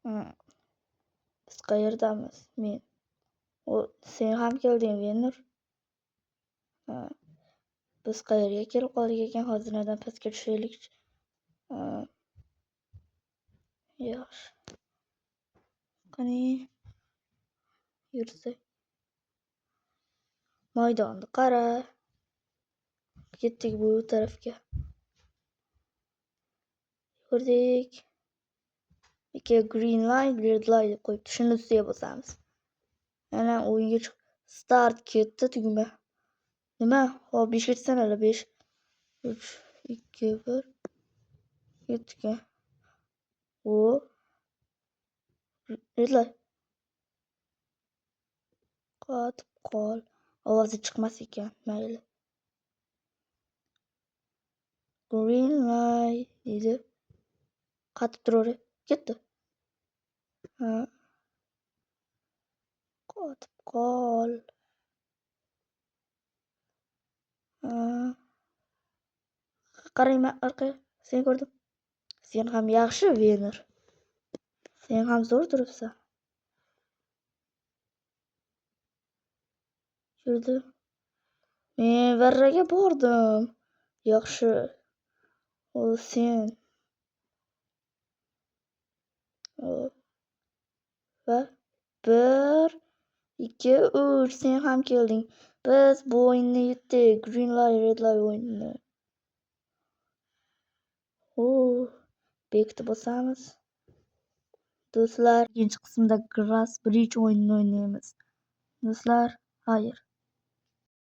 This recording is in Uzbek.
Ha, biz qayerdamiz? Men. Sen ham kelding, Venur. Ha, biz qayerga kelib qoldik ekan? Xozinadan pastga tushaylik. Yaxshi. Qani yursak. Maydonni qara. Ketdik bu tarafga. Yurdik. Ikki green light, red light deb qo'yibdi. Shuni ustiga bosamiz. Ana o'yinga chiq. Start ketdi tugma. Nima? Hop 5 sanalar 5 3 2 1 ketgan. O red light. Qotib qol. Ovozi chiqmas ekan. Mayli. Green light dedi. Qotib turar. Ketdi. Ha. Qotib qol. Qarayman orqaga. Sen ko'rdim. Sen ham yaxshi, Venur. Sen ham zo'r turibsan. Yurdi. Men varraga bordim. Yaxshi. O sen. Va 1 2 3 sen ham kelding. Biz bu o'yinni yutdik. Green light, red light o'yinini. Bekitib bosamiz. Do'stlar, ikkinchi qismda Grass Bridge o'yinini o'ynaymiz. Do'stlar, xayr.